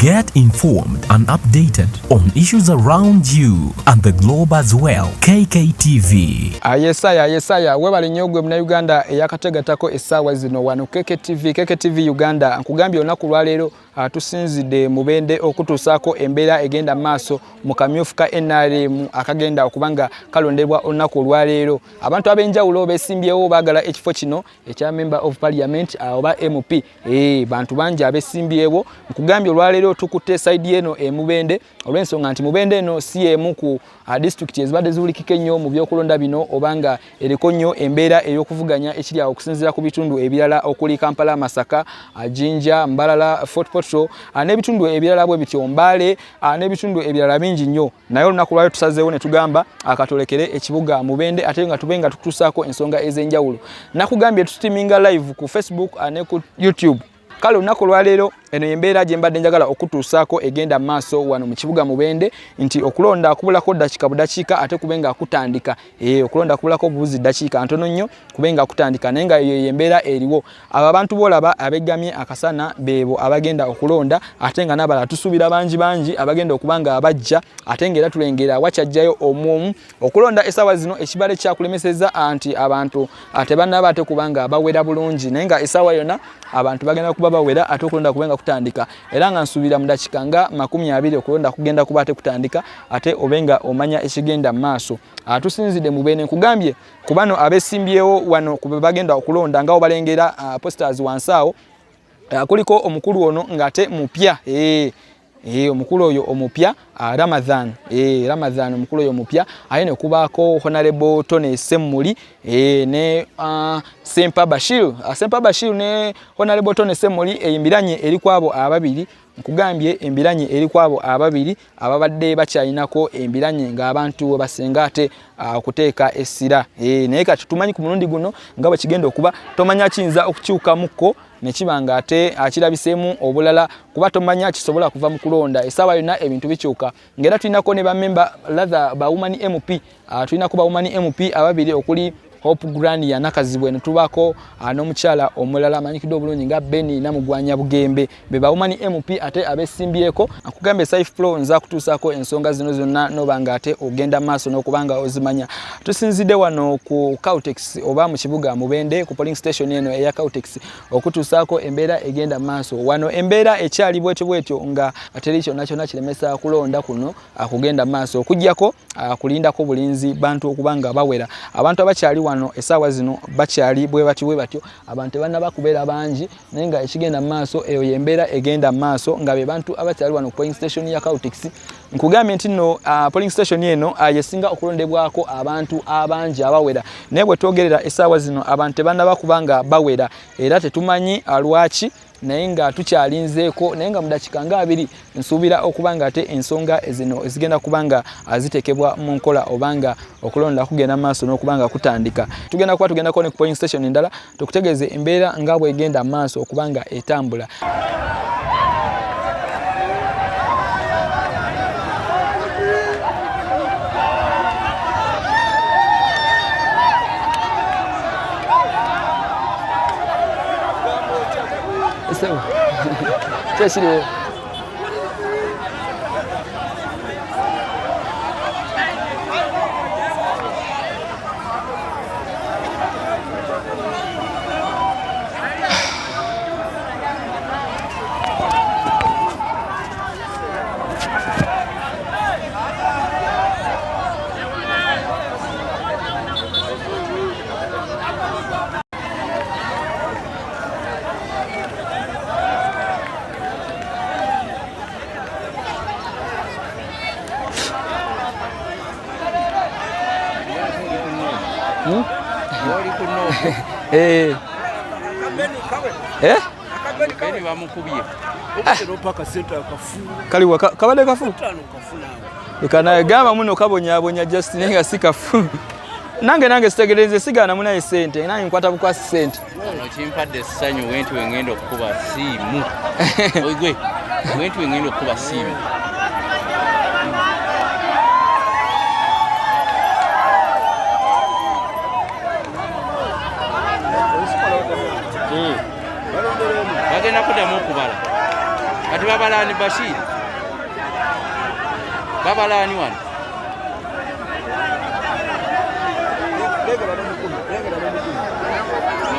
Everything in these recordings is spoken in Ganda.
Get informed and updated on issues around you and the globe as well. KKTV. Yesaya webale nyogwe mna Uganda eyakategatako essaawa zino wano KKTV Uganda nkugambye olunaku lwaleero tusinzidde mubende okutuusaako embeera egenda maaso mu kamyufu ka NRM akagenda okubanga kalondebwa olunaku olwaleero. Abantu ab'enjawulo beesimbyewo baagala ekifo kino ekya Member of Parliament oba MP. Bantu bangi abeesimbyewo nkugambye olwaleero tukutte side eno emubende olw'ensonga nti mubende eno si emu ku district ezibadde ziwulikika ennyo mu byokulonda bino obanga eriko nnyo embeera ey'okuvuganya ekiri awo okusinziira ku bitundu ebirala okuli Kampala, Masaka, Jinja, Mbalala, Fort Portal n'ebitundu ebirala bwe bityo Mbale n'ebitundu ebirala bingi nnyo. Naye olunaku lwaleero tusazeewo ne tugamba akatolekere ekibuga mubende ate nga tubenga tukutuusaako ensonga ez'enjawulo. Nakugambye tutimiinga live ku Facebook ne ku YouTube. Kale olunaku lwaleero eno embeera gye mbadde njagala okutuusaako egenda maaso wano mu kibuga mubende nti okulonda kubulako dakiika budakiika ate kubenga kutandika. Okulonda kubulako bubuzi dakiika ntono nnyo kubenga kutandika naye nga eyo embeera eriwo. Abo abantu bolaba abegamye akasana beebo abagenda okulonda ate nga n'abalala tusuubira bangi abagenda okubanga abajja ate ng'era tulengera wakyajjayo omwomu okulonda essaawa zino ekibale kyakulemeseza anti abantu tebannaba ate kubanga bawera bulungi naye nga essaawa yonna abantu bagenda kuba bawera ate okulonda kubenga kutandika era nga nsuubira mu dakiika nga 20 okulonda kugenda kuba ate kutandika ate obenga omanya ekigenda maaso. Tusinzidde mu bene nkugambye ku bano abeesimbyewo wano ku bagenda okulonda nga obalengera posters wansi awo kuliko omukulu ono ng'ate mupya omukulu oyo omupya Ramadhan omukulu oyo omupya aye ne kubaako Honorable Tony Semmuli ne Sempa Bashir ne Honorable Tony Semmuli embiranye eri kwabo ababiri nkugambye embiranye eri kwabo ababiri ababadde bakyalinako embiranye ng'abantu basenga ate okuteeka essira naye kati tumanyi ku mulundi guno nga bwe kigenda okuba tomanya kiyinza okukyukamukko nekibanga ate akirabiseemu obulala kuba tomanya kisobola kuva mu kulonda essaawa yonna ebintu bikyuka ng'era tulinako ne bamemba latha ba woman MP tulinako ba woman MP ababiri okuli Hope Grania nakazibwe ne tubako n'omukyala omulala amanyikidde obulungi nga Beni Namugwanya Bugembe be ba woman MP ate abesimbyeko akugambe Safe Pro nza kutuusaako ensonga zino zonna nobanga ate ogenda maaso n'okubanga ozimanya. Tusinzidde wano ku Kautex oba mu kibuga mubende ku polling station eno eya Kautex okutuusaako embeera egenda maaso wano embeera ekyali bwetyo nga atericho nacho kiremesa kulonda kuno akugenda maaso okujjako kulindako bulinzi bantu okubanga bawera abantu abakyali wano essaawa zino bakyali bwe batyo abantu bannaba kubeera bangi naye nga ekigenda maaso eyo yembeera egenda maaso nga be bantu abakyali wano ku polling station ya Kautex nkugambye nti nno polling station eno yesinga okulondebwako abantu abangi abawera naye bwe twogerera essaawa zino abantu tebannaba kubanga bawera era tetumanyi lwaki naye nga tukyalinzeeko naye nga mu dakiika nga 2 nsuubira okubanga ate ensonga zino ezigenda kubanga zitekebwa mu nkola obanga okulonda kugenda maaso n'okubanga kutandika. Tugendako ne ku polling station endala tukutegeeze embeera nga bwegenda maaso okubanga etambula. Chesire kaliwa kabade kafu ikana gamba muno kabonyabonya just nenga sikafu nange sitegereze sigana munaye sente nange nkwata bukwa sente okimpadde ssanyu wentu wengendo okuba simu oigwe wentu wengendo okuba simu bagenda kuddamu okubala Ati babalani Bashir. Babalani wano.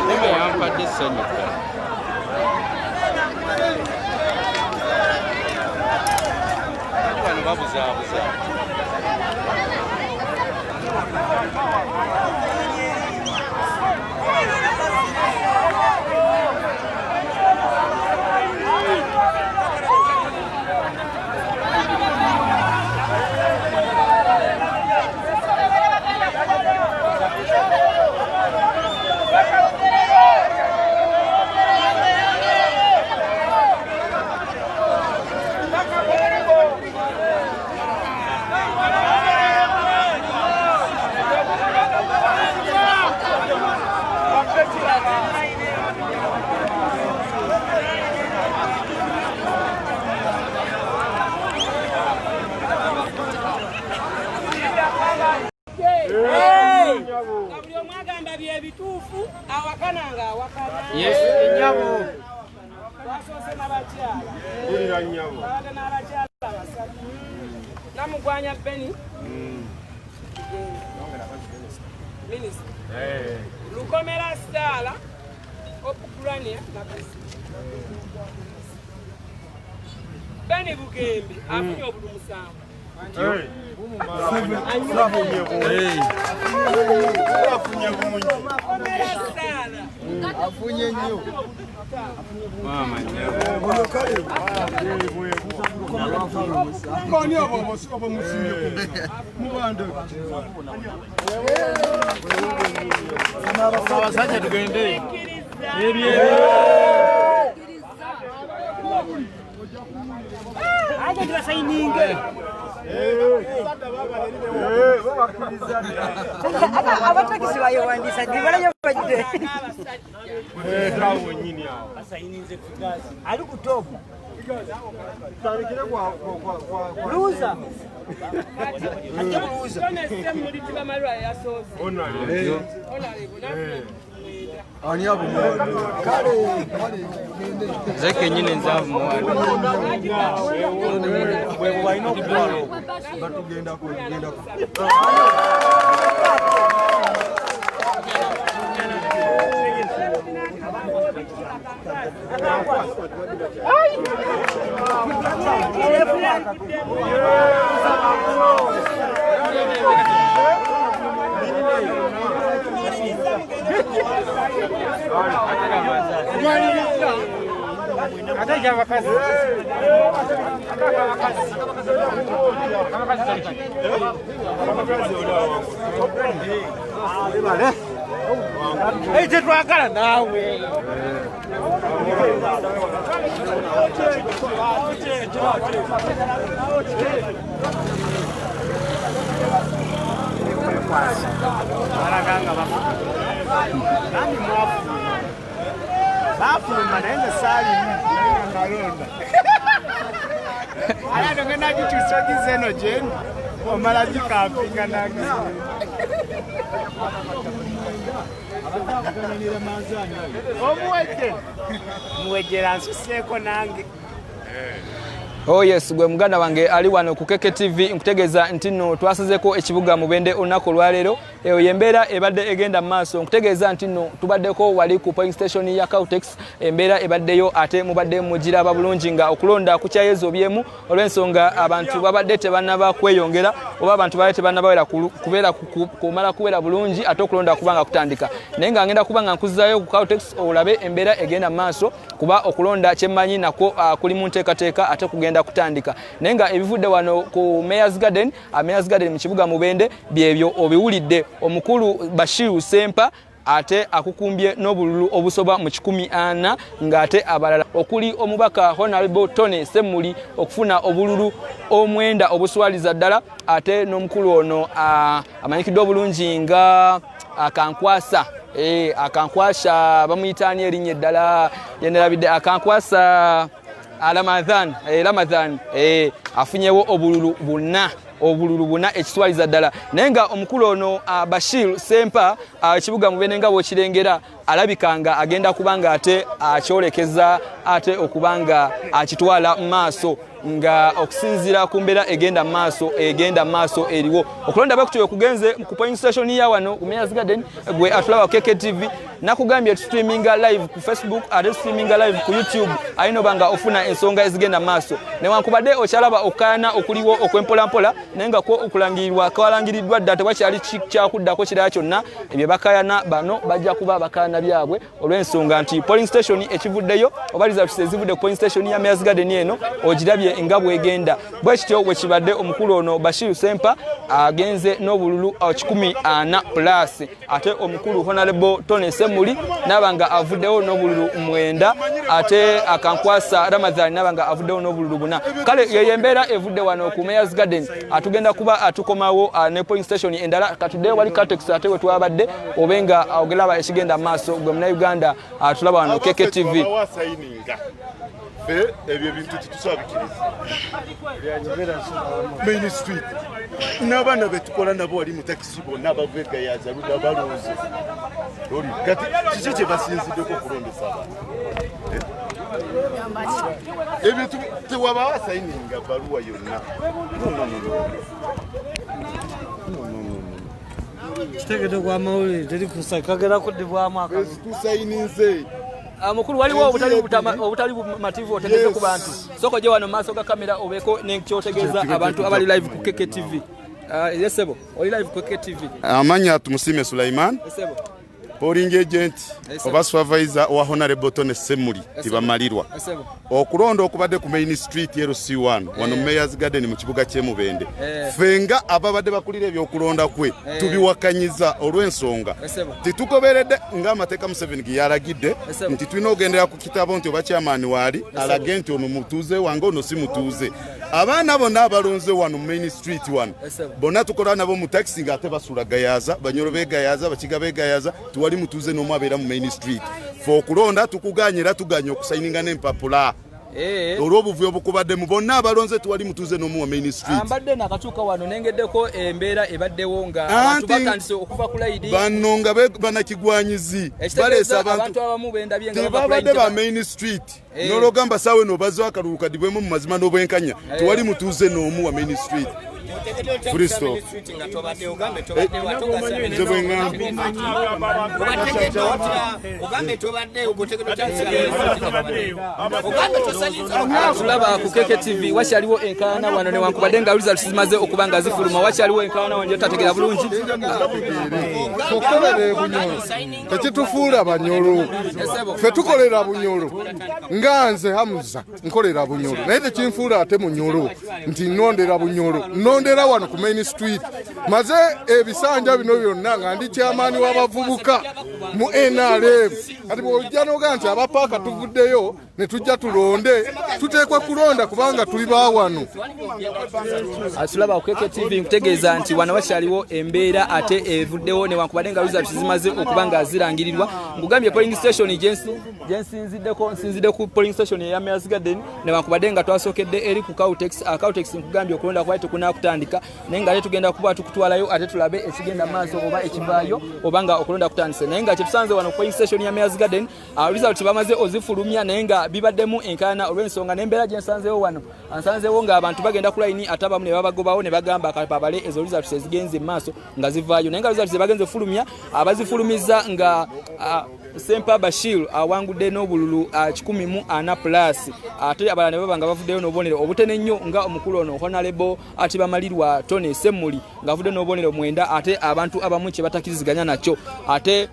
Nime yampadde essanyu. Wano babuzaabuza. Yes, nyabo. Namugwanya Beni. Minister. Lukomera Stala. Okukulania nakasi. Beni Bugembe. Afunye obulumusango. Afunye nnyo. Mama Koni abo musinge mubande. Abasajja tugende. Aje tubasayininge. Abatakisi bayowandisa ndibalayo bajide. Tawo nyini awo. Asayininze figazi. Ali ku top. Tarikire kwa Luza. Luza. Kone semu litiba malwa ya sozi. Ona. Ani abo kale zeke nyine nzavu mwana. bwe bayina okubalo batugenda kugenda twagala nawe bafuluma naye nga saalimu nalonda aya nongena gikyusogiza eno gyenu omala gikampinga nange omuwejje muwejjera nsuseeko nange. Oh yes, gwe muganda wange ali wano ku Keke TV nkutegeeza nti nno twasazeko ekibuga Mubende olunaku lwaleero eyo yembeera ebadde egenda maaso nkutegeeza nti nno tubaddeko wali ku polling station ya Kautex embeera ebaddeyo ate mubadde mugiraba bulungi nga okulonda kukyayezobyemu olw'ensonga abantu babadde tebannaba kweyongera oba abantu babadde tebannabawera kubeera kumala kubeera bulungi ate okulonda kubanga kutandika naye nga ngenda kuba nga nkuzaayo ku Kautex olabe embeera egenda maaso kuba okulonda kyemmanyi nako kuli mu nteekateeka ate kugenda kutandika naye nga ebivudde wano ku Mayor's Garden mu kibuga Mubende byebyo obiwulidde omukulu Bashir Sempa ate akukumbye n'obululu obusoba mu 140 ng'ate abalala okuli omubaka Honorable Tony Semuli okufuna obululu omwenda obuswaliza ddala ate n'omukulu ono amanyikiddwa obulungi nga akankwasa akankwasha bamuyitaani erinnya eddala yenderabidde akankwasa Ramadhan afunyewo obululu 4 obululu buna ekitwaliza ddala naye nga omukulu ono Bashir Sempa ekibuga Mubende nga bw'okirengera alabikanga agenda kubanga ate akyolekeza ate okubanga akitwala maaso nga okusinzira ku mbeera egenda maaso eriwo okulonda bakutyo okugenze ku point station ya wano ku Mayor's Garden gwe atulaba KKTV nakugambye streaminga live ku Facebook ate streaminga live ku YouTube ayino banga ofuna ensonga ezigenda maaso newankubadde okyalaba okana okuliwo okwempolampola naye nga ko okulangirirwa kwalangiriddwa dda tewakyali kyakuddako kirala kyonna ebyo bakayana bano bajja kuba bakana byabwe olw'ensonga nti polling station ekivuddeyo oba results ezivudde ku polling station ya Mayor's Garden eno ogirabye nga bwegenda bwe kityo bwe kibadde omukulu ono Bashir Sempa agenze n'obululu 40+ ate omukulu Honorable Tony Semuli nabanga avuddewo n'obululu 9 ate akankwasa Ramadhan nabanga avuddewo n'obululu 4 kale yeyembeera evudde wano ku Mayor's Garden atugenda kuba atukomawo ne polling station endala katudde wali Catex ate we twabadde obenga ogelaba ekigenda maaso gwe muna Uganda atulaba wano KKTV ebyo bintu titusabikiriza Main Street n'abaana betukola nabo wali mu taxi bonna abavega yaza luda balooze oli kati kiki kye basinziddeko okulondesa abantu ebyo tewaba wasayininga baluwa yonna kitegede kwa mawulire teri kusakagera kuddibwamu akazi tusayininze mukulu waliwo obutali mativu otegeze ku bantu soko je wano maaso ga kamera obeko nekyotegeeza abantu abali live ku KKTV yesebo oli live ku KKTV amanya tumusime Sulaiman yesebo polling agent oba supervisor wa Honorable Tony Semuli tibamalirwa okulonda okubadde ku Main Street LC1 wano Mayor's Garden mu kibuga kye Mubende fenga ababadde bakulira ebyokulonda kwe tubiwakanyiza olw'ensonga titugoberedde nga amateeka mu 7 giyalagidde nti tulina ogendera ku kitabo nti oba chairman wali alage nti ono mutuuze wange ono si mutuuze abaana bonna abalonze wano Main Street wano bonna tukola nabo mu taxi nga ate basula gayaza banyoro begayaza bakiga begayaza tuwali mutuuze n'omu abeera mu Main Street fo okulonda tukuganyira tuganya okusayininga n'empapula olw'obuvuyo bukubadde mu bonna abalonze tuwali mutuuze n'omu wa Main Street ambadde nakatuuka wano nengeddeko embeera ebaddewo nga abantu batandise okuva ku layidi banno nga banakigwanyizi baleesa abantu abamu bendabye nga babadde ba Main Street n'olwogamba saawe n'obazzawo akalulu kadibwemu mu mazima n'obwenkanya tuwali mutuuze n'omu wa Main Street Kristo tulaba ku KKTV wakyaliwo enkaana wano newankubadde nga results zimaze okubanga zifuluma wakyaliwo enkaana wano tategera bulungi tukolera bunyolo tekitufuula banyolo ffe tukolera bunyolo nga nze Hamuza nkolera bunyolo naye tekinfuula ate munyolo nti nondera bunyolo nondera wano ku Main Street maze ebisanja bino byonna nga ndi chairman w'abavubuka mu NRM kati bw'ojja n'oga nti abapaaka tuvuddeyo ne tujja tulonde tuteekwa kulonda kubanga tuli baawano atulaba ku KKTV nkutegeeza nti wano wakyaliwo embeera ate evuddewo newankubadde nga results zimaze okubanga zirangirirwa ngugambye polling station nsinzidde ku polling station ya Mayor's Garden newankubadde nga twasookedde eri ku Kautex nkugambye okulonda kwali tekunakutandika naye nga ate tugenda kuba tukutwalayo ate tulabe ekigenda maaso oba ekivaayo oba nga okulonda kutandise naye nga kyetusanze wano ku polling station ya Mayor's Garden results bamaze ozifulumya naye nga bibaddemu enkaana olw'ensonga n'embeera gye nsanzeewo wano nsanzeewo nga abantu bagenda ku layini ate abamu ne babagobawo ne bagamba akapapale ezo results ezigenze mu maaso nga zivaayo naye nga results bagenze fulumya abazifulumiza nga Sempa Bashir awangudde n'obululu 14+ ate abalala ne babanga bavuddeyo n'obubonero obutene nnyo nga omukulu ono Honorable Atibamalirwa Tony Semuli ngavudde n'obubonero 9 ate abantu abamu kye batakiriziganya nakyo ate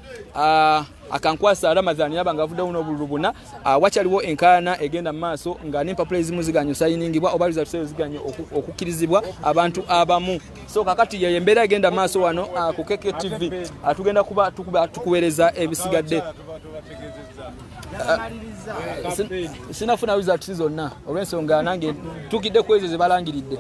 akankwasa Ramadhan yabanga avuddewo n'obululu 4 wakyaliwo enkaana egenda mu maaso nga n'empapula ezimu ziganya osayiningibwa oba results ziganya okukkirizibwa abantu abamu so kakati ye embeera egenda mu maaso wano ku KKTV tugenda kuba tukuweereza ebisigadde sinafuna results zonna olw'ensonga nange tukidde ku ezo ze balangiridde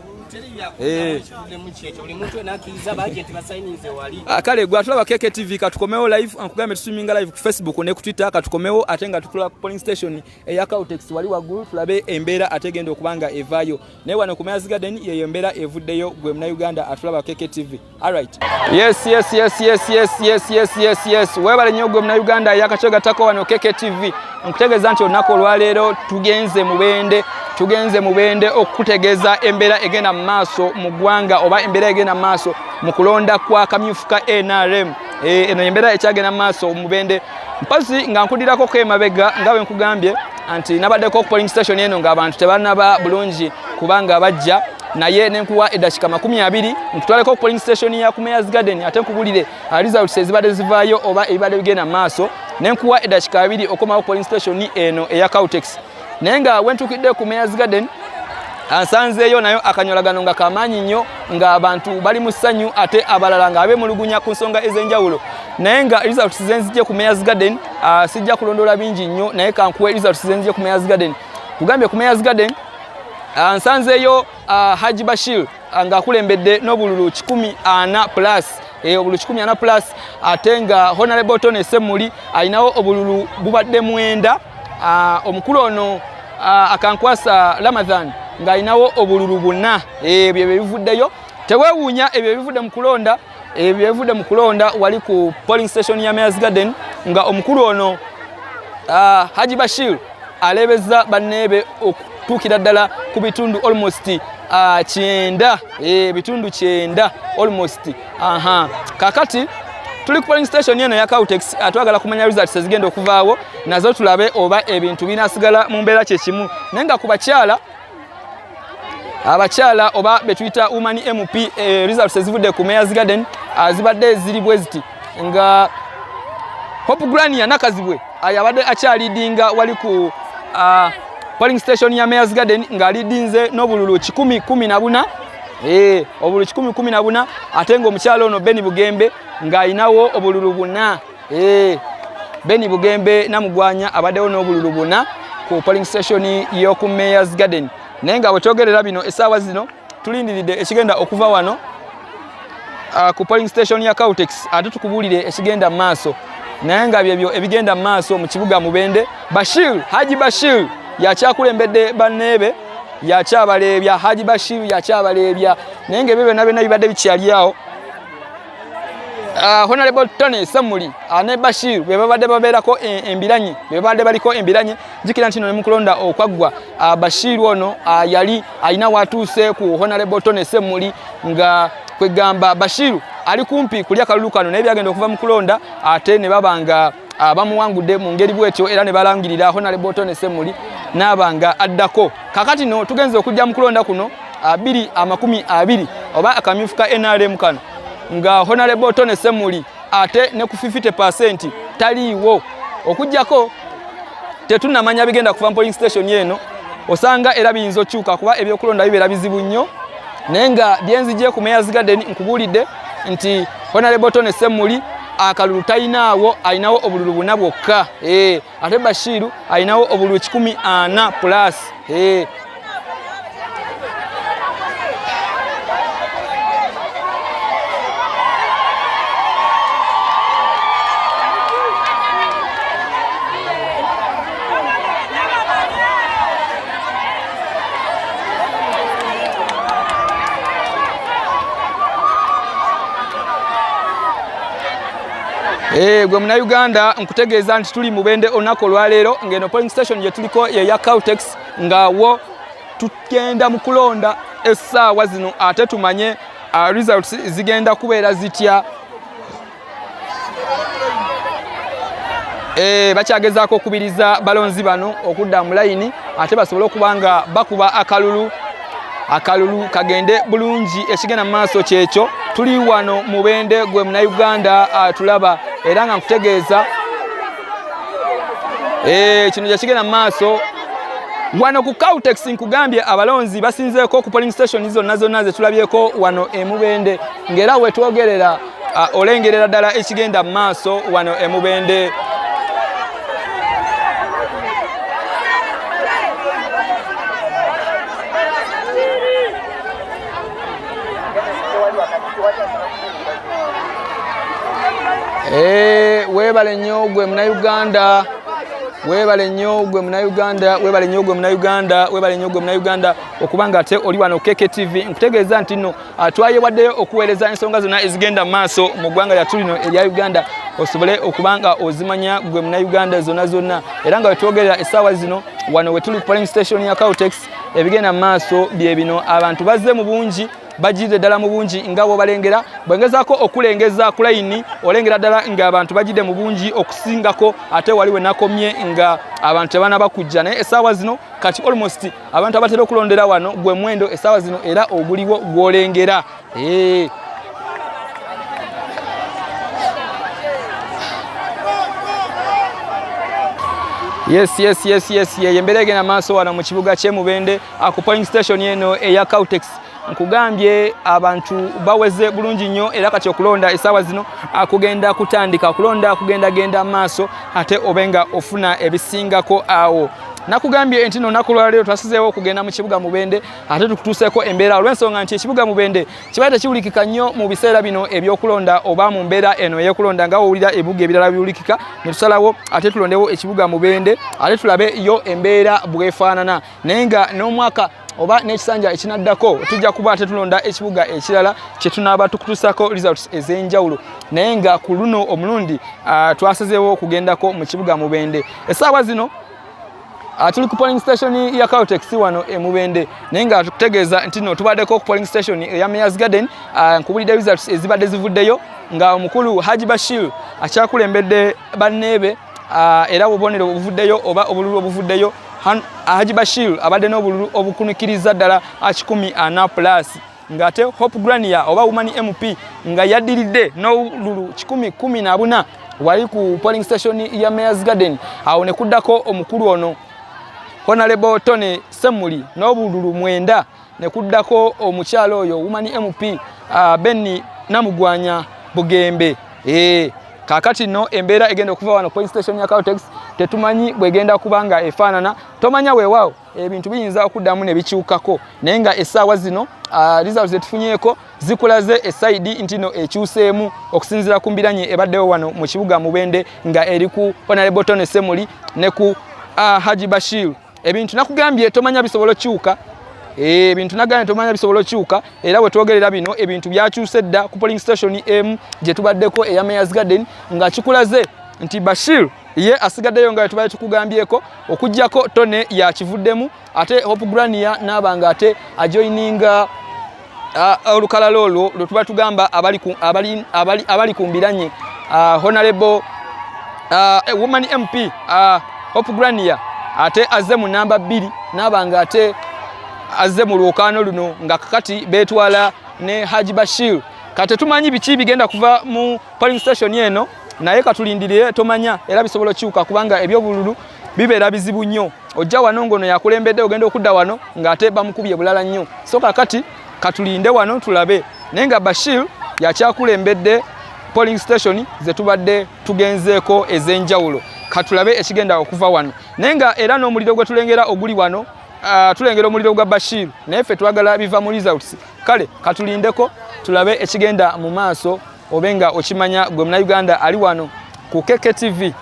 Kale gwa tulaba KKTV katukomewo live ankugambe streaming live ku Facebook ne ku Twitter katukomewo atenga tutula ku polling station eya Kautex wali waggulu tulabe embeera ategenda okubanga evaayo naye wano ku Mayors Garden yeyo embeera evuddeyo gwe muna Uganda atulaba KKTV. Alright. Yes. Webale nnyo gwe muna Uganda yakategatako wano KKTV nkutegeeza nti olunaku olwaleero tugenze mubende okutegeeza embeera egenda mu maaso mu ggwanga oba embeera egenda mu maaso mu kulonda kwa kamyufu ka NRM. Eno embeera ekyagenda mu maaso mubende mpasi nga nkudirako ko emabega nga bwe nkugambye anti nabaddeko ku polling station eno ng'abantu tebanaba bulungi kubanga bajja naye nenkuwa edakika 20 nkutwaleko ku polling station ya ku Mayors Garden ate nkubulire results ezibadde zivaayo oba ebibadde bigenda mu maaso nenkuwa edakika 2 okomawo ku polling station eno eya Kautex. Naye nga wentukidde ku Mayors Garden ansanzeeyo nayo akanyolagano nga kamaanyi nnyo ng'abantu bali mu ssanyu ate abalala nga abemulugunya ku nsonga ez'enjawulo naye nga results zenzijje ku Mayors Garden sijja kulondola bingi nnyo naye kankuwe results zenzijje ku Mayors Garden kugambye ku Mayors Garden ansanzeeyo Haji Bashir ng'akulembedde n'obululu 140 plus obululu 140 plus ate nga Honorable Tony Ssemuli alinawo obululu bubadde 9 omukulu ono akankwasa Ramadhan ng'alinawo obululu 4 ebyo bivuddeyo teweewuunya ebyo bivudde mu kulonda wali ku polling station ya Mayors Garden nga omukulu ono Haji Bashir alebeza banneebe okutuukira ddala ku bitundu almost 9 bitundu 9 almost kakati tuli ku polling station eno ya Kautex atwagala kumanya results ezigenda okuvaawo nazo tulabe oba ebintu binasigala mu mbeera kyekimu naye nga ku abakyala oba betuyita woman MP results ezivudde ku Mayors Garden zibadde ziri bwe ziti nga Hope Grania nakazibwe ayabadde akyalidinga wali ku polling station ya Mayors Garden nga leadinze n'obululu 1014 obululu 1014 ate nga omukyalo ono Beni Bugembe ng'alinawo obululu 4 Beni Bugembe namugwanya abaddewo n'obululu 4 ku polling station y'oku Mayors Garden naye nga bwetwogerera bino essaawa zino tulindiridde ekigenda okuva wano ku polling station ya Kautex ate tukubuulire ekigenda mu maaso naye nga byebyo ebigenda mu maaso mu kibuga Mubende Haji Bashir yakyakulembedde banneebe yakyabaleebya Haji Bashir yakyabaleebya naye nga ebyo byonna bibadde bikyali awo Honorable Tony Ssemuli ne Bashir bwe babadde babeerako embiranye bwe babadde baliko embiranye jikira nti no mukulonda okwaggwa Bashir ono yali alina watuuse ku Honorable Tony Ssemuli nga kwegamba Bashir ali kumpi kulya kalulu kano naye byagenda okuva mu kulonda ate ne babanga bamuwangudde mu ngeri bwetyo era ne balangirira Honorable Tony Ssemuli n'abanga addako kakati no tugenze okujja mu kulonda kuno 2020 oba akamyufu ka NRM kano nga Honorable Tony Ssemuli ate ne ku 50% taliiwo okujjako tetunamanya bigenda kuva mu polling station yeno osanga era biyinza okyuka kuba ebyokulonda bibeera bizibu nnyo naye nga byenzijje ku Mayors Garden nkubulidde nti Honorable Tony Ssemuli akalulu talinaawo alinawo obululu 4 bwokka ate Bashiru alinawo obululu 10 plus gwe muna Uganda nkutegeeza nti tuli Mubende olunaku olwaleero ng'eno polling station gye tuliko ya Kautex nga wo tugenda mu kulonda essaawa zino ate tumanye results zigenda kubeera zitya bakyagezaako okubiriza balonzi bano okudda mu layini ate basobole okuba nga bakuba akalulu kagende bulungi ekigenda mu maaso kyekyo tuli wano Mubende gwe muna Uganda tulaba era nga nkutegeeza kino gye kigenda mu maaso wano ku Kautex nkugambye abalonzi basinzeeko ku polling station zonna ze tulabyeko wano Mubende ng'era wetwogerera olengerera ddala ekigenda mu maaso wano Mubende. Webale nnyo gwe Munnayuganda. Webale nnyo gwe Munnayuganda, webale nnyo gwe Munnayuganda, webale nnyo gwe Munnayuganda okubanga ate oli wano KKTV. Nkutegeeza nti nno twayewaddeyo okuweereza ensonga zonna ezigenda mu maaso mu ggwanga lyattu lino erya Uganda osobole okubanga ozimanya gwe Munnayuganda zonna. Era nga wetwogerera essaawa zino wano we tuli polling station ya Kautex ebigenda mu maaso bye bino. Abantu bazze mu bungi, bajidde ddala mu bungi nga bw'obalengera. Bwengezaako okulengeza ku layini olengera ddala ng'abantu bajidde mu bungi okusingako ate wali we nakomye nga abantu tebanaba kujja. Naye essaawa zino kati almost abantu abatera okulondera wano gwe mwendo essaawa zino era oguliwo gw'olengera. Yes. Yembere egenda maaso wano mu kibuga ky'e Mubende ku polling station eno eya Kautex. Nkugambye abantu baweze bulungi nnyo era kati okulonda essaawa zino akugenda kutandika kulonda kugenda maaso ate obenga ofuna ebisingako awo. Nakugambye enti no nakulwalero twasizeewo okugenda mu kibuga Mubende ate tukutuuseeko embeera olw'ensonga nti ekibuga Mubende kibaate kiwulikika nnyo mu biseera bino ebyokulonda oba mu mbeera eno ey'okulonda nga owulira ebibuga ebirala biwulikika. Ne tusalawo ate tulondewo ekibuga Mubende ate tulabe yo embeera bwefaanana. Naye nga n'omwaka oba n'ekisanja ekinaddako tujja kuba ate tulonda ekibuga ekirala kye tunaaba tukutuusako results ez'enjawulo. Naye nga ku luno omulundi twasazeewo okugendako mu kibuga Mubende. Essaawa zino tuli ku polling station ya Kautex wano e Mubende. Naye nga tukutegeeza nti no tubaddeko ku polling station ya Mayor's Garden nkubulidde results ezibadde zivuddeyo nga omukulu Haji Bashir akyakulembedde banneebe era obubonero obuvuddeyo oba obululu obuvuddeyo. Haji Bashir abadde n'obululu obukunikiriza ddala 140+ ng'ate Hope Grania oba Woman MP nga yaddiridde n'obululu 114 wali ku polling station ya Mayor's Garden. Awo ne kuddako omukulu ono Honorable Tony Semuli n'obululu 9 ne kuddako omukyalo oyo Woman MP Benny Namugwanya Bugembe. Kakati no embeera egenda okuva wano polling station ya Kautex tetumanyi bwegenda kubanga efaanana. Tomanya weewaawo ebintu biyinza okuddamu ne bikyukako. Naye nga essaawa zino results zetufunyeeko zikulaze esaidi nti no ekyuseemu okusinziira ku mbiranye ebaddewo wano mu kibuga Mubende nga eri ku Honorable Tony Semuli ne ku Haji Bashir. Ebintu nakugambye tomanya bisobola kyuka. Ebintu nagambye tomanya bisobola kyuka era we twogerera bino ebintu byakyuse dda ku polling station M gye tubaddeko eya Mayor's Garden nga kikulaze nti Bashir ye asigaddeyo nga tubale tukugambyeko okujjako Tone ya kivuddemu ate Hope Grania n'abanga ate ajoininga olukalala olwo lwe tuba tugamba abali ku mbiranye Honorable Woman MP Hope Grania ate azze mu namba 2 n'abanga ate azze mu lwokaano luno nga kakati beetwala ne Haji Bashir. Kati tumanyi biki bigenda kuva mu polling station eno naye katulindiriye tomanya era bisobola kyuka kubanga ebyobululu bibeera bizibu nnyo. Ojja wano ngono yakulembedde ogenda okudda wano ng'ate bamukubye bulala nnyo. So kakati katulinde wano tulabe. Naye nga Bashir yakyakulembedde polling station ze tubadde tugenzeeko ez'enjawulo. Katulabe ekigenda okuva wano. Naye nga era n'omuliro gwe tulengera oguli wano tulengera omuliro gwa Bashir naye ffe twagala biva mu results. Kale katulindeko tulabe ekigenda mu maaso obenga okimanya gwe Munnayuganda ali wano ku KKTV.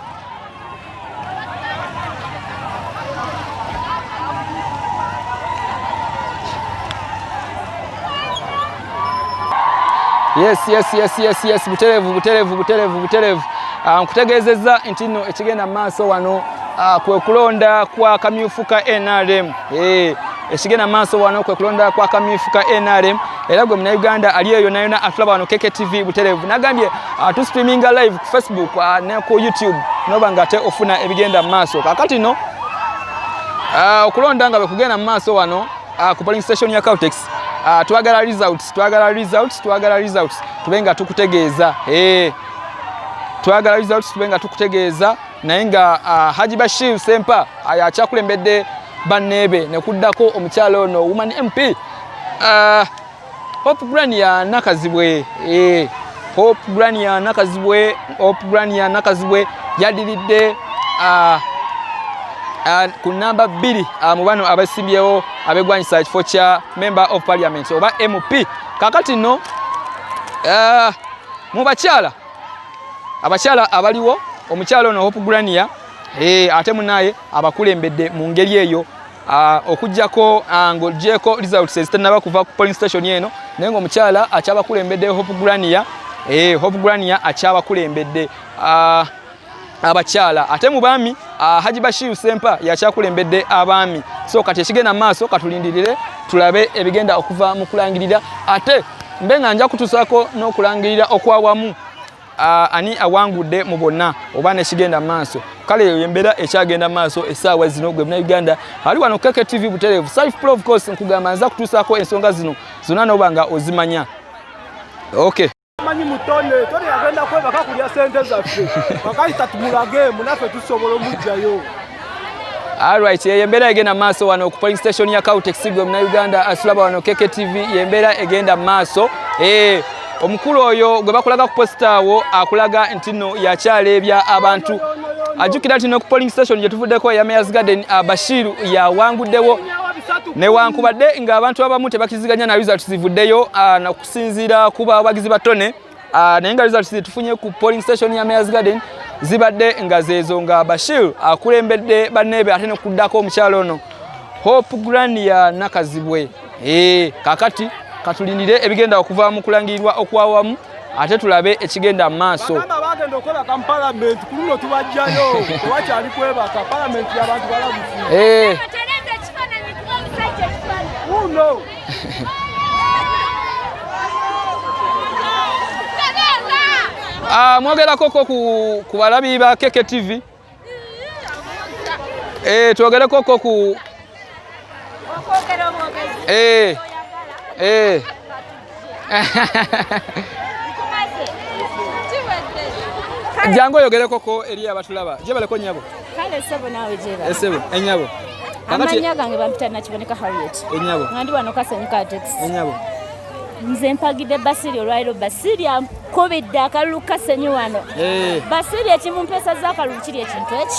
Yes. Buterevu. Nkutegeezezza nti nno ekigenda mu maaso wano kwe kulonda kwa kamyufu ka NRM. Ekigenda mu maaso wano kwe kulonda kwa kamyufu ka NRM. Era gwe Munnayuganda ali eyo nayona atulaba wano KKTV Buterevu. Nagambye tu streaminga live ku Facebook ne ku YouTube noba nga ate ofuna ebigenda mu maaso. Kakati no okulonda nga bekugenda mu maaso wano ku polling station ya Kautex. Twagala results tubenga tukutegeeza. Twagala results tubenga tukutegeeza naye nga Haji Bashir Sempa akyakulembedde banneebe ne kuddako omukyalo ono Woman MP Hope Grania Nakazibwe. Hope Grania Nakazibwe yadiridde ku namba 2 mu bano abasimbyewo abegwanyisa ekifo kya Member of Parliament oba MP. Kakati no mu bakyala abakyala abaliwo omukyala ono Hope Grania ate munaye abakulembedde mu ngeri eyo okujjako ng'ogyeko results ezitanaba kuva ku polling station eno naye ng'omukyala akyabakulembedde Hope Grania Hope Grania akyabakulembedde abakyala ate mu baami Haji Bashir Sempa yakyakulembedde abaami so kati ekigenda maaso katulindirire tulabe ebigenda okuva mu kulangirira ate mbenga nja kutusaako n'okulangirira okwawamu ani awangudde mu bonna oba nekigenda maaso kale eyo embeera ekyagenda maaso essaawa zino gwe Uganda ali wano Keke TV butereevu Saif Pro of course nkugamba nza kutusaako ensonga zino zonna n'oba nga ozimanya okay manyi mutone tone yagenda kwebaka kulya sente zaffe bakayita tumulage munaffe tusobola omujjayo. Alright, yembera egenda maaso wano ku polling station ya Kautex gwe Uganda asulaba wano Keke TV yembera egenda maaso omukulu oyo gwe bakulaga ku postaawo akulaga ntino yakyalebya abantu ajukira ati no ku polling station gye tuvuddeko ya Mayor's Garden Bashiru yawanguddewo newankubadde ng'abantu abamu tebakiziganya na results zivuddeyo nakusinziira kuba abagizi batone naye nga results tufunye ku polling station ya Mayor's Garden zibadde nga zezo nga Bashir akulembedde banneebe ate nokuddako omukyalo ono Hope Grania nakazibwe kakati katulindire ebigenda okuva mu kulangirirwa okwawamu ate tulabe ekigenda maaso bagamba bagenda okola ka parliament kuluno tubajjayo tewakyali kwebaka parliament y'abantu balabufu uno mwogerako ku balabi ba Keke TV twogereko ku jango yogereko ko eri abatulaba jebaleko nyabo kale sebo nawe jeba sebo enyabo amanya gange bampita nakiboneka Harriet enyabo ngandi wano kasenyuka taxi enyabo nze mpagide Basiri olwairo Basiri akobedde akalulu kasenyu wano Basiri ekimu mpesa z'akalulu kiri ekintu eki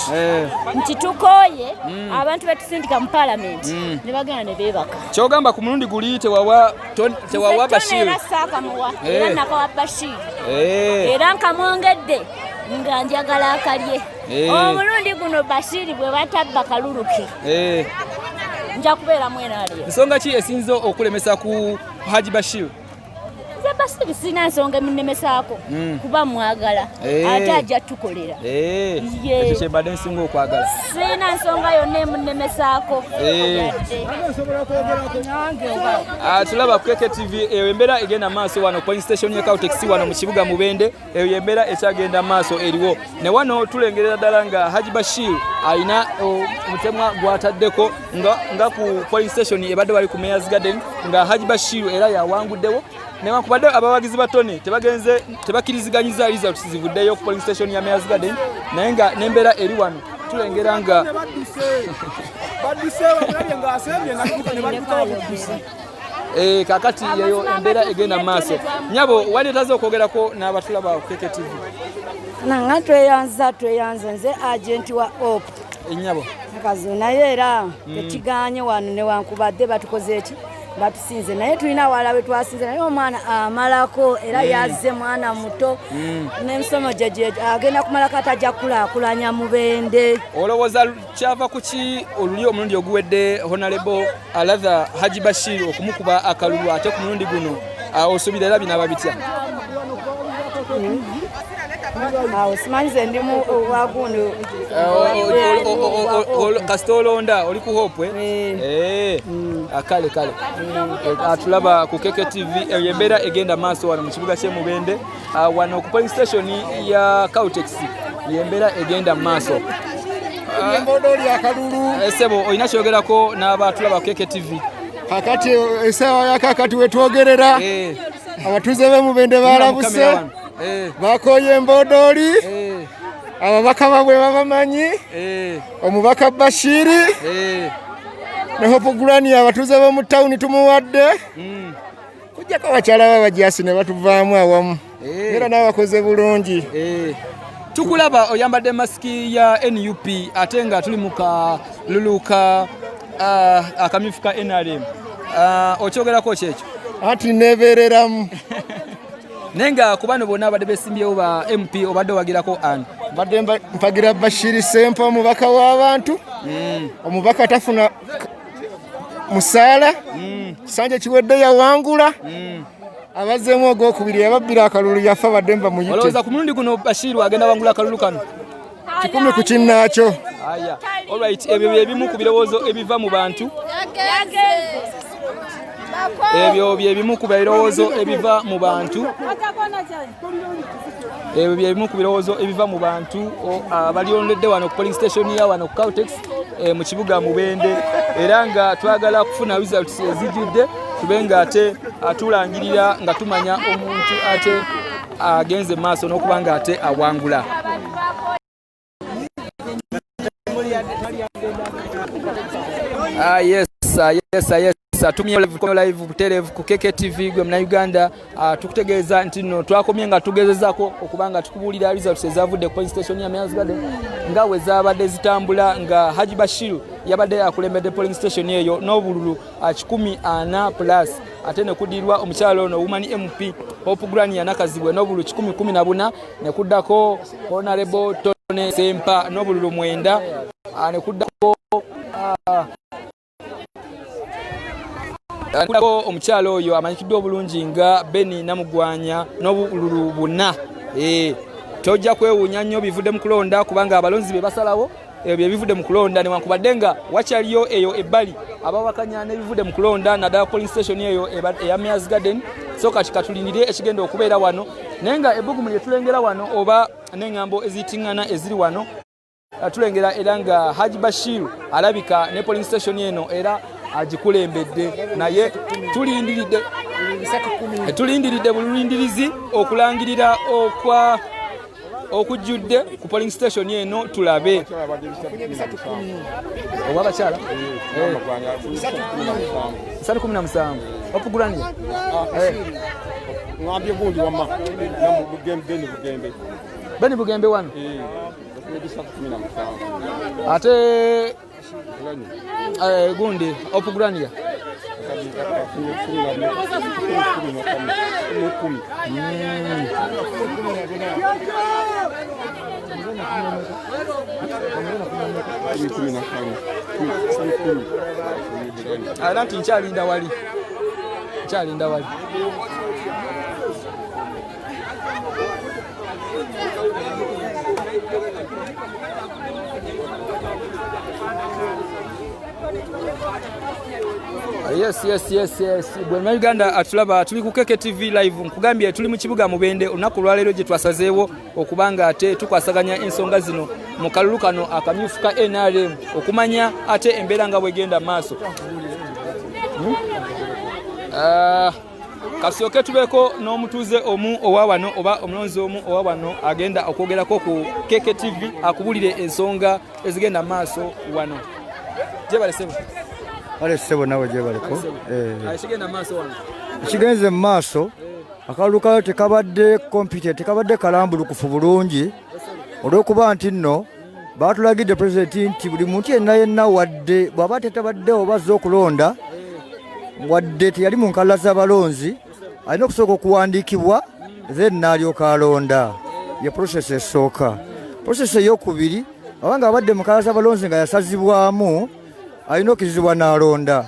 nti tukoye abantu betusindika mu parliament ne bagenda ne beebaka kyogamba ku mulundi guli tewawa Bashir era saakamuwa era nakawa Bashir era nkamwongedde nga njagala akalye omulundi guno Bashir bwe batabba kaluluke nja kubeera mwena ali nsonga ki esinzo okulemesa ku Haji Bashir Basiri sina nsonga emunemesaako kuba mwagala ate ajja tukolera ekyo kyebadde nsinga okwagala sina nsonga yonna emunemesaako tulaba ku Keke TV eyo embeera egenda maaso wano polling station ya Kautex wano mu kibuga Mubende eyo embeera ekyagenda maaso eriwo ne wano tulengerera ddala nga Haji Bashir alina omutemwa gwataddeko nga ku polling station ebadde wali ku Mayor's Garden nga Haji Bashir era yawanguddewo newankubadde abawagizi batone tebakiriziganyiza results zivuddeyo ku polling station ya Mayor's Garden naye nga n'embeera eri wano tulengera nga kakati yeyo embeera egenda maaso nyabo waleetaze okwogerako n'abatulaba ku Keke TV nanga tweyanza nze agenti wa Hope enyabo akazi naye era tekiganye wano newankubadde batukoze eki batusinze naye tulina wala we twasinze naye omwana amalako era yazze mwana muto n'emisomo gye agenda kumalako atajja kulaakulanya Mubende olowooza kyava ku ki oluli omulundi oguwedde Honorable Alatha Haji Bashir okumukuba akalulu ate ku mulundi guno osuubira era binaaba bitya awo simanyize ndimu wagundi kasita olonda oli ku Hope kale atulaba ku Keke TV eyo embeera egenda maaso wano mu kibuga ky'e Mubende wano ku polling station ya Kautex yembeera egenda maaso sebo olina kyogerako n'abatulaba ku Keke TV kakati essaawa yakakati wetwogerera abatuuze b'e Mubende balabuse bakoye embodooli ababaka babwe babamanyi omubaka Bashiri ne Hope Grania abatuuze b'omu tawuni tumuwadde kujjako abakyala babajasi ne batuvaamu awamu era n'abakoze bulungi tukulaba oyambadde masiki ya NUP ate nga tuli mu kaluluka akamyufu ka NRM okyogerako kyekyo anti nebeereramu nenga kubano bonna badde besimbyewo ba MP obadde wagirako ani badde mpagira Bashiri Sempa omubaka w'abantu omubaka tafuna musaala Sanja kiwedde yawangula abazeemu ogwokubiri yababbira akalulu yafa badde mba muyite olowooza ku mulundi guno Bashiru agenda wangula akalulu kano 10 ku kinnaakyo aya alright ebyo byebimu ku birowoozo ebiva mu bantu ebyo byebimu ku birowoozo ebiva mu bantu ebyo byebimu ku birowoozo ebiva mu bantu abalyondedde wano ku polling station ya wano ku Caltex mu kibuga Mubende era nga twagala kufuna results ezijjudde tube nga ate atulangirira nga tumanya omuntu ate agenze maaso n'okuba nga ate awangula. Yes. Tumye live buterevu ku KKTV gwe mna Uganda tukutegeeza nti no twakomye nga tugezezako okubanga tukubulira results ezavudde ku police station ya Mayors Garden nga wezabadde zitambula nga Haji Bashiru yabadde akulembedde polling station eyo n'obululu 140+ ate ne kudirwa omukyalo ono woman MP Hope Grania nakazibwe n'obululu 114 ne kuddako Honorable Tone Sempa n'obululu 9 ne kuddako Kuliko omukyalo oyo amanyikiddwa obulungi nga Beni Namugwanya n'obululu 4 tojja kwewuunya nnyo bivudde mu kulonda kubanga abalonzi be basalawo ebyo bivudde mu kulonda newankubadde nga wakyaliyo eyo ebbali abawakanya n'ebivudde mu kulonda naddala polling station eyo eya Mayors Garden so kati katulindire ekigenda okubeera wano naye nga ebbugumu lye tulengera wano oba n'eŋŋambo ezitiŋŋana eziri wano tulengera era nga Haji Bashiru alabika ne polling station eno era agikulembedde naye tulindiridde bulindirizi okulangirira okujjudde ku polling station eno tulabe oba bakyala 17 opugulania ngambye gundi wama Beni Bugembe wano ate gundi opugulania Alanti nchalinda wali Yes. Bwe Uganda atulaba tuli ku KKTV live nkugambye tuli mu kibuga Mubende olunaku lwaleero gye twasazeewo okubanga ate tukwasaganya ensonga zino mu kalulu kano akamyufu ka NRM okumanya ate embeera nga bwegenda maaso. Kasooke tubeeko n'omutuuze omu owa wano oba omulonzi omu owa wano agenda okwogerako ku KKTV akubulire ensonga ezigenda maaso wano. Jebalesebo. Sebo nawe jebaliko ekigenda maaso wano kigenze mu maaso akalulu kayo tekabadde competent tekabadde kalambulukufu bulungi olw'okuba nti nno baatulagidde pulezidenti nti buli muntu yenna wadde bw'aba tetabadde obazza okulonda wadde teyali mu nkala z'abalonzi alina okusooka okuwandiikibwa then n'alyoka alonda ye process esooka process ey'okubiri abanga abadde mu nkala z'abalonzi nga yasazibwamu alina okkirizibwa n'alonda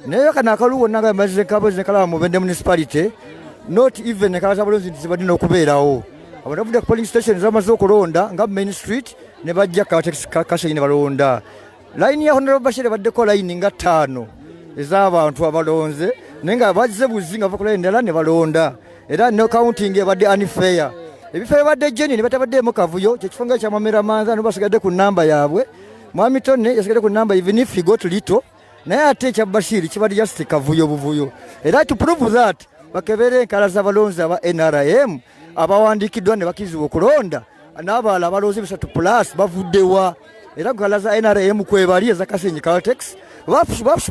naye kano akalulu wonna nga yamaze nkala Mubende municipality not even enkala z'abalonzi nti zibadde n'okubeerawo abo bavudde ku polling station zamaze okulonda nga Main Street ne bajja Kasenyi ne balonda layini ya Honorable Bashir baddeko layini nga 5 ez'abantu abalonze naye nga bazze buzi nga bava ku layini endala ne balonda era ne counting ebadde unfair ebifo ebadde jeni ne batabaddeemu kavuyo kyekifo nga kyamamera manza no basigadde ku namba yaabwe Mwami Tone yasigadde ku namba even if he got little naye ate ekya Bashir kibadde just kavuyo buvuyo era to prove that bakebere enkala z'abalonzi aba NRM abawandiikiddwa ne bakkizibwa okulonda n'abalala abalonzi 3+ bavuddewa era enkala za NRM kwebali eza Kasenyi Caltex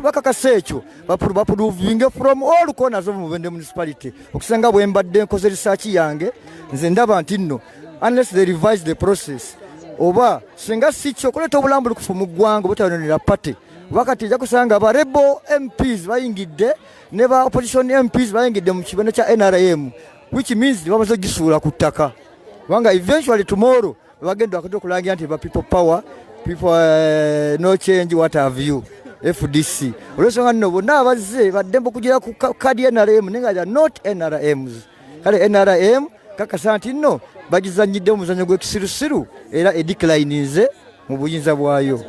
bakakasa ekyo bapuruvinge from all corners of Mubende municipality okusenga bwe mbadde nkoze research yange nze ndaba nti nno unless they revise the process oba singa sicho kuleta obulambulukufu mu ggwanga butanonera party wakati ja kusanga ba rebel MPs bayingidde ne ba opposition MPs bayingidde mu kibiina kya NRM which means bamaze gisula ku ttaka kubanga eventually tomorrow bagenda okulangira nti ba people power people no change what have you FDC olwensonga nno bonna abazze baddembe okugira ku kadi NRM nenga not NRMs kale NRM kakasa nti nno bagizanyidde omuzanyo gw'ekisirusiru era edeclininze mu buyinza bwayo.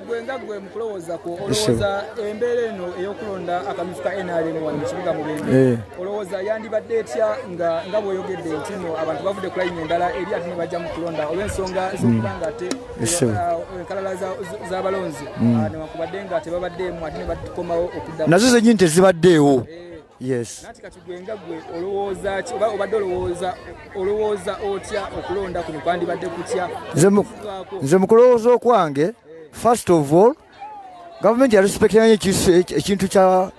Gwe mukulowooza ko olowooza embeera eno ey'okulonda akamyufu ka NRM wano mu kibuga Mubende olowooza yandibadde etya nga bw'oyogedde nti nno abantu bavudde ku layini endala eri ate ne bajja mu kulonda olw'ensonga z'okuba nga ate enkalala z'abalonzi newankubadde nga tebabaddeemu ate ne bakomawo okuddamu nazo zennyini tezibaddeewo. Yes. Nati kati gwe nga gwe olowooza ki oba obadde olowooza otya okulonda kuno kwandibadde kutya? Nze mu kulowooza okwange first of all government ya respecting ekintu kya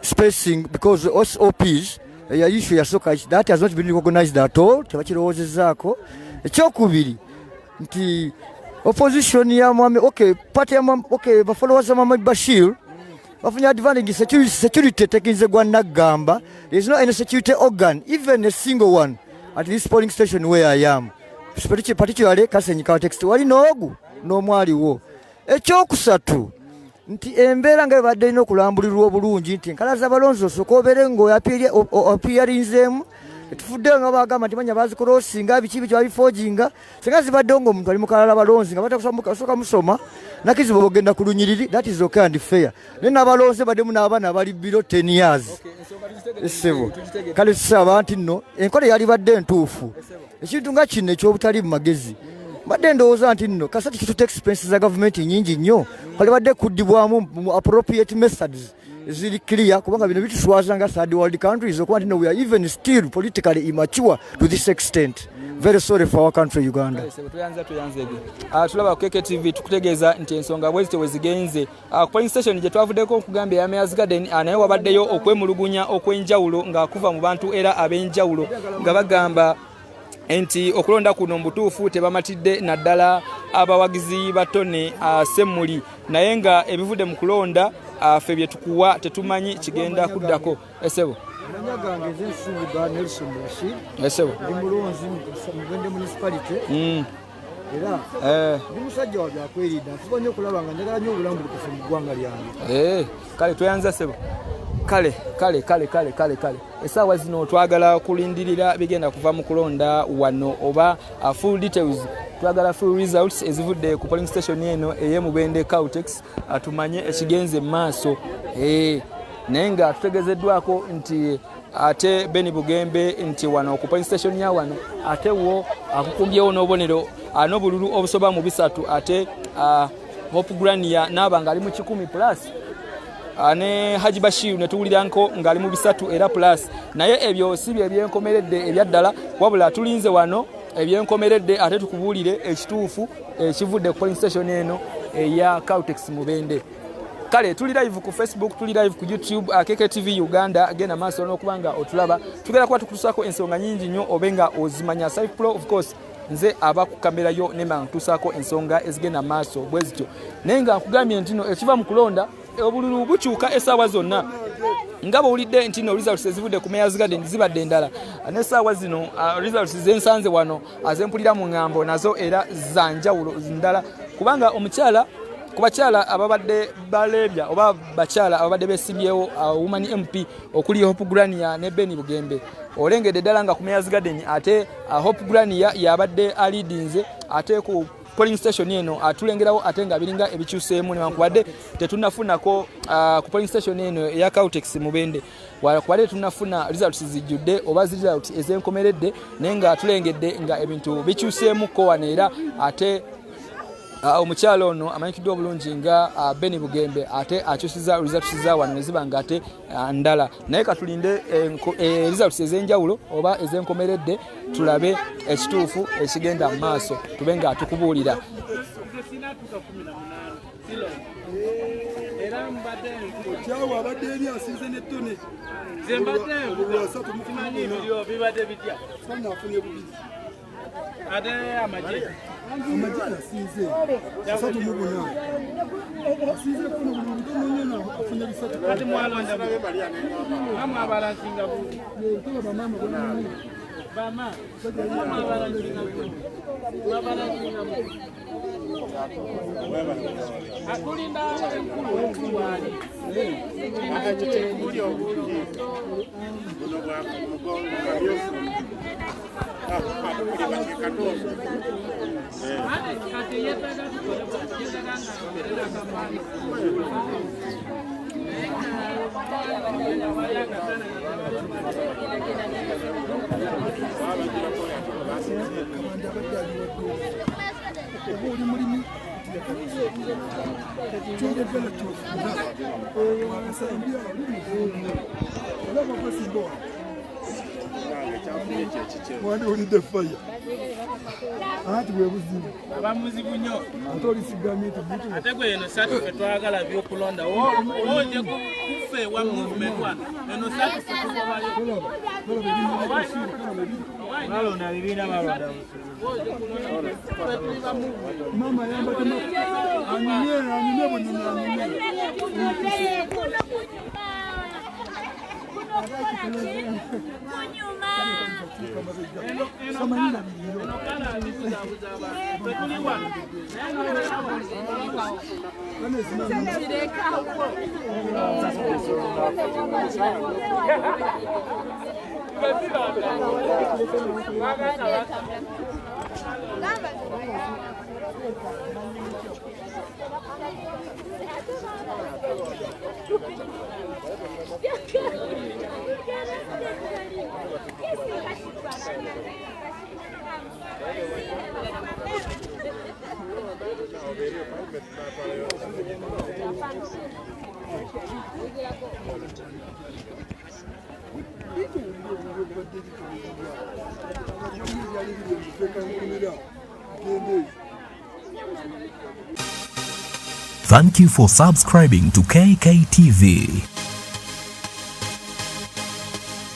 spacing because OPs ya issue ya soccer that has not been recognized at all tebakirowoozezzaako. Ekyokubiri nti opposition ya mwami party ya mwami bafollowers ya Muhammad Bashir bafunye advantage security tekinze gwa nagamba. There is no any security organ, even a single one, at this polling station where I am. Particularly Kasenyi context wali noogu n'omwaliwo. Ekyokusatu nti embeera nga ebadde ino okulambulirwa obulungi nti enkala z'abalonzi osooka obeere ng'oapiyarinzeemu tufudde nga bagamba nti manya bazikorosinga biki babifojinga singa zibaddewo ng'omuntu ali mu kalala balonzi nga batasooka musoma nakizibu ogenda ku lunyiriri that is okay and fair naye n'abalonzi baddemu n'abaana bali biro 10 years essebo kale tusaba nti nno enkola yali badde entuufu ekintu nga kino eky'obutali mu magezi badde ndowooza nti nno kasati kituta expenses za gavumenti nyingi nnyo kale badde kuddibwamu mu appropriate methods ziri clear kubanga bino bituswaza nga third world countries okuba nti we are even still politically immature to this extent. Very sorry for our country Uganda. Tulaba ku KKTV tukutegeeza nti ensonga bwezi tewezigenze ku polling station gye twavuddeko okugambya ya Mayor's Garden naye wabaddeyo okwemulugunya okw'enjawulo nga kuva mu bantu era ab'enjawulo nga bagamba enti okulonda kuno mbutuufu tebamatidde naddala abawagizi batone Ssemuli naye nga ebivudde mu kulonda ffe bye tukuwa tetumanyi kigenda kuddako. Esebo Manyagange nsuuga Nelson Rashid. Esebo ndi mulonzi mu Mubende municipality. Era ndi musajja wa byakwerinda nfubanye okulaba nga njagala nnyo obulambulukufu mu ggwanga lyange. Kale tweyanza Sebo. Kale essaawa zino twagala kulindirira bigenda kuva mu kulonda wano oba full details twagala full results ezivudde ku polling station eno eye Mubende Kautex atumanye ekigenze maaso naye nga tutegezeddwako nti ate Beni Bugembe nti wano ku polling station ya wano ate wo akukumbyewo n'obubonero n'obululu obusoba mu bisatu ate Hope Grania n'abanga ali mu 10 plus ne Haji Bashir ne tuwuliranko ngali mu bisatu era plus naye ebyo si bye byenkomeredde ebyaddala wabula tulinze wano ebyenkomeredde ate tukubuulire ekituufu ekivudde ku polling station eno eya Kautex Mubende. Kale tuli live ku Facebook, tuli live ku YouTube, KKTV Uganda agenda maaso n'okubanga otulaba tugenda kuba tukutusako ensonga nyingi nnyo obenga ozimanya Saif Pro of course nze aba ku kamera yo nema ntusako ensonga ezigenda maaso bwezityo nenga nkugambye ntino ekiva mu kulonda obululu bukyuka essaawa zonna nga bawulidde nti no results ezivudde ku Mayor's Garden zibadde endala n'essaawa zino results zensanze wano azempulira mu ŋŋambo nazo era zanjawulo ndala kubanga omukyala ku bakyala ababadde balebya oba bakyala ababadde besibyewo woman MP okuli Hope Grania ne Beni Bugembe olengedde ddala nga ku Mayor's Garden ate Hope Grania yabadde alidinze ate ku polling station eno atulengerawo ate nga biringa ebikyuseemu newankubadde tetunafunako ku polling station eno eya Kautex Mubende kubadde tunafuna results zijjudde oba results ezenkomeredde naye nga tulengedde nga ebintu bikyuseemuko wano era ate omukyalo ono amanyikiddwa obulungi nga Beni Bugembe ate akyusiza results za wano ne ziba nga ate ndala naye katulinde results ez'enjawulo oba ezenkomeredde tulabe ekituufu ekigenda mu maaso tube nga tukubuulira. Era mbadde kyawa abadde eri asinze n'ettone zembadde kimanyi ebiryo bibadde bitya afunye bubiri ate amagye asinze asatu mu buna asinze kuno buli nnyo afunye bisatu ate mwalonda mama abalansinga bu Wandi olidde fire anti bwebuzibu abamuzibu nnyo ate olisigamye tubutu ate gwe eno satu fe twagala byokulonda oje kufe wa movement wano eno satu fe tubayo balonda bibina balonda mama yamba tema anyumye bunyuma Thank you for subscribing to KKTV.